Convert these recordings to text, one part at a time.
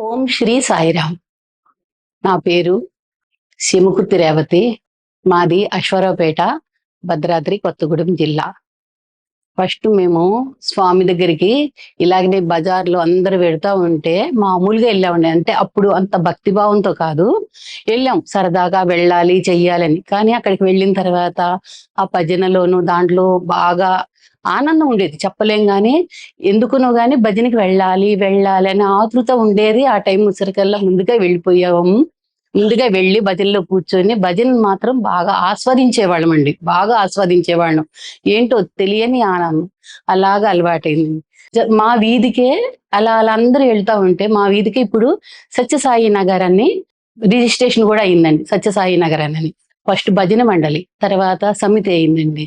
ఓం శ్రీ సాయిరామ్. నా పేరు శిముకుర్తి రేవతి. మాది అశ్వారావుపేట, భద్రాద్రి కొత్తగూడెం జిల్లా. ఫస్ట్ మేము స్వామి దగ్గరికి ఇలాగనే బజార్లో అందరూ వెళ్తా ఉంటే మామూలుగా వెళ్ళామండి. అంటే అప్పుడు అంత భక్తిభావంతో కాదు, వెళ్ళాం సరదాగా వెళ్ళాలి చెయ్యాలని. కానీ అక్కడికి వెళ్ళిన తర్వాత ఆ భజనలోను దాంట్లో బాగా ఆనందం ఉండేది, చెప్పలేం గాని. ఎందుకునో గాని భజనకి వెళ్ళాలి వెళ్ళాలి అనే ఆతృత ఉండేది. ఆ టైం ముసరికల్లా ముందుగా వెళ్ళిపోయాము. ముందుగా వెళ్ళి భజనలో కూర్చొని భజన మాత్రం బాగా ఆస్వాదించేవాళ్ళం అండి, బాగా ఆస్వాదించేవాళ్ళం. ఏంటో తెలియని ఆనందం అలాగా అలవాటైంది. మా వీధికే అలా అలా అందరూ వెళ్తా ఉంటే మా వీధికి ఇప్పుడు సత్యసాయి నగర్ అని రిజిస్ట్రేషన్ కూడా అయిందండి. సత్యసాయి నగర్ అని ఫస్ట్ భజన మండలి, తర్వాత సమితి అయిందండి.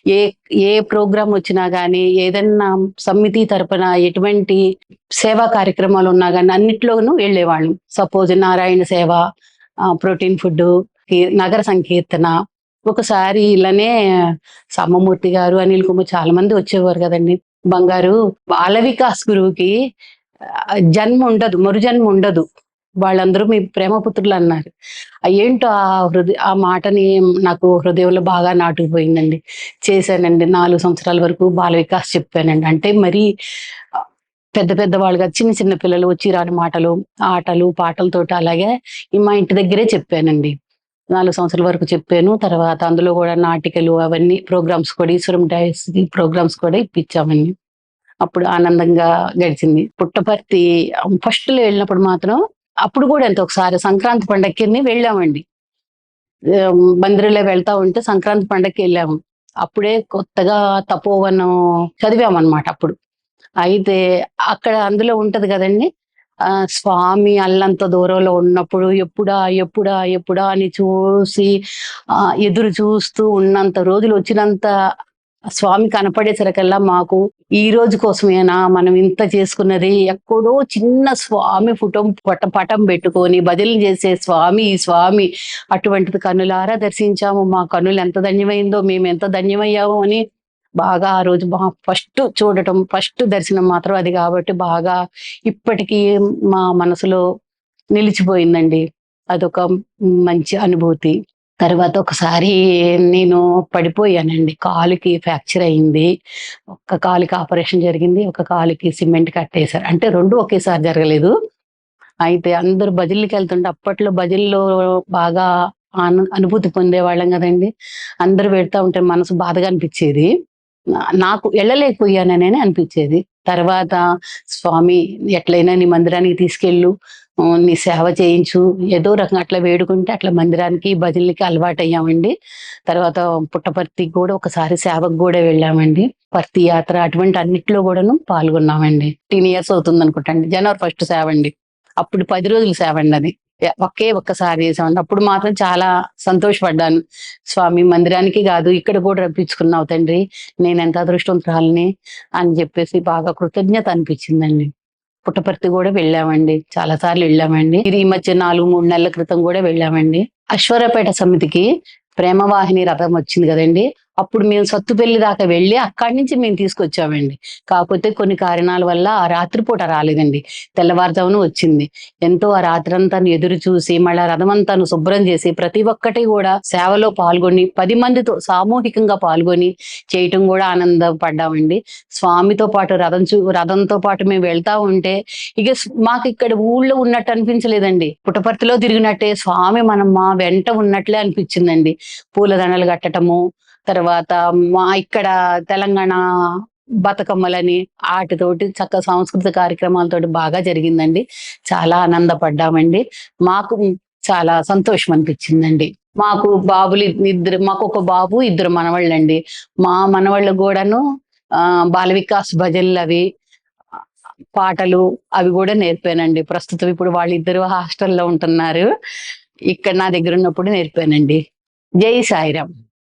ఏ ఏ ప్రోగ్రాం వచ్చినా గానీ, ఏదన్నా సమితి తరపున ఎటువంటి సేవా కార్యక్రమాలు ఉన్నా గానీ అన్నిట్లోనూ వెళ్ళేవాళ్ళం. సపోజ్ నారాయణ సేవ, ప్రోటీన్ ఫుడ్, నగర సంకీర్తన. ఒకసారి ఇలానే సామమూర్తి గారు, అనిల్ కుమార్ చాలా మంది వచ్చేవారు కదండి. బంగారు బాల వికాస్ గురువుకి జన్మ ఉండదు, మరు జన్మ ఉండదు, వాళ్ళందరూ మీ ప్రేమపుత్రులు అన్నారు. ఏంటో ఆ మాటని నాకు హృదయంలో బాగా నాటుకుపోయిందండి. చేశానండి 4 సంవత్సరాల వరకు బాల వికాస్ చెప్పానండి. అంటే మరి పెద్ద పెద్ద వాళ్ళుగా చిన్న చిన్న పిల్లలు వచ్చి రాని మాటలు, ఆటలు పాటలతోటి అలాగే మా ఇంటి దగ్గరే చెప్పానండి. 4 సంవత్సరాల వరకు చెప్పాను. తర్వాత అందులో కూడా నాటికలు అవన్నీ ప్రోగ్రామ్స్ కూడా, ఈశ్వరం డైస్ ప్రోగ్రామ్స్ కూడా ఇప్పించామండి. అప్పుడు ఆనందంగా గడిచింది. పుట్టపర్తి ఫస్ట్‌లో వెళ్ళినప్పుడు మాత్రం అప్పుడు కూడా అంతే, ఒకసారి సంక్రాంతి పండక్కి వెళ్ళామండి. మందిరంలో వెళ్తా ఉంటే సంక్రాంతి పండక్కి వెళ్ళాము. అప్పుడే కొత్తగా తపోవనం చదివామన్నమాట అప్పుడు. అయితే అక్కడ అందులో ఉంటది గదండీ! స్వామి అల్లంత దూరంలో ఉన్నప్పుడు ఎప్పుడా, ఎప్పుడా, ఎప్పుడా అని చూసి ఎదురు చూస్తూ ఉన్నంత రోజులు వచ్చినంత స్వామి కనపడేసరికల్లా మాకు ఈ రోజు కోసమేనా మనం ఇంత చేసుకున్నది. ఎక్కడో చిన్న స్వామి పటం పెట్టుకొని భజనలు చేసే స్వామి ఈ స్వామి అటువంటిది కన్నులారా దర్శించాము. మా కన్నులు ఎంత ధన్యమైందో, మేము ఎంత ధన్యమయ్యామో అని బాగా ఆ రోజు ఫస్ట్ చూడటం, ఫస్ట్ దర్శనం మాత్రం అది కాబట్టి బాగా ఇప్పటికీ మా మనసులో నిలిచిపోయిందండి. అదొక మంచి అనుభూతి. తర్వాత ఒకసారి నేను పడిపోయానండి. కాలుకి ఫ్రాక్చర్ అయింది. ఒక కాలుకి ఆపరేషన్ జరిగింది, ఒక కాలుకి సిమెంట్ కట్టేశారు. అంటే 2 ఒకేసారి జరగలేదు. అయితే అందరూ భజనలకెళ్తుంటే అప్పట్లో భజనలో బాగా అనుభూతి పొందేవాళ్ళం గదండీ. అందరూ వెళ్తా ఉంటే మనసు బాధగా అనిపిచ్చేది. నాకు ఎళ్ళలేకపోయాననని అనిపిచ్చేది. తర్వాత స్వామి ఎట్లైనా నీ మందిరానికి తీసుకెళ్ళు, నీ సేవ చేయించు, ఏదో రకంగా అట్లా వేడుకుంటే అట్లా మందిరానికి, భజనలకి అలవాటయ్యామండి. తర్వాత పుట్టపర్తికి గూడా ఒకసారి సేవకు గూడా వెళ్ళామండి. పర్తి యాత్ర అటువంటి అన్నిట్లో గూడాను పాల్గొన్నామండి. 15 ఇయర్స్ అవుతుందనుకుంటండి. జనవరి 1 సేవండి. అప్పుడు 10 రోజులు సేవండి అది. ఒక్కసారి చేసామండి. అప్పుడు మాత్రం చాలా సంతోషపడ్డాను. స్వామి మందిరానికి గాదు, ఇక్కడ గూడా రప్పించుకున్నావు తండ్రి. నేనెంత అదృష్టవంతురాలిని అని జెప్పేసి బాగా కృతజ్ఞత అనిపిచ్చిందండి. పుట్టపర్తి గూడా వెళ్ళామండి. చాలా సార్లు వెళ్ళామండి. ఇది ఈ మధ్య 4, 3 నెలల క్రితం గూడా వెళ్ళామండి. అశ్వారావుపేట సమితికి ప్రేమవాహిని రథం వచ్చింది గదండీ! అప్పుడు మేము సత్తుపల్లి దాకా వెళ్ళి అక్కడి నుంచి మేము తీసుకొచ్చామండి. కాకపోతే కొన్ని కారణాల వల్ల ఆ రాత్రిపూట రాలేదండి. తెల్లవారుజామున వచ్చింది. ఎంతో ఆ రాత్రంతాను ఎదురు చూసి మళ్ళా రథమంతాను శుభ్రం చేసి ప్రతి ఒక్కటి గూడా సేవలో పాల్గొని 10 మందితో సామూహికంగా పాల్గొని చేయటం గూడా ఆనందపడ్డామండి. స్వామితో పాటు రథంతో పాటు మేము వెళ్తా ఉంటే ఇక మాకిక్కడ ఊళ్ళో ఉన్నట్టు అనిపించలేదండి. పుట్టపర్తిలో తిరిగినట్టే స్వామి మా వెంట ఉన్నట్లే అనిపించిందండి. పూలదండలు కట్టటము, తర్వాత ఇక్కడ తెలంగాణ బతుకమ్మలని ఆటితోటి సాంస్కృతిక కార్యక్రమాలతోటి బాగా జరిగిందండి. చాలా ఆనందపడ్డామండి. మాకు చాలా సంతోషం అనిపించిందండి. మాకొక బాబు, 2 మనవళ్ళండి. మా మనవళ్ళు గూడాను బాల వికాస్ భజనలవి, పాటలు అవి గూడా నేర్పానండి. ప్రస్తుతం ఇప్పుడు వాళ్ళిద్దరూ హాస్టల్‌లో ఉంటున్నారు. ఇక్కడ నా దగ్గరున్నప్పుడు నేర్పానండి. జై సాయిరాం.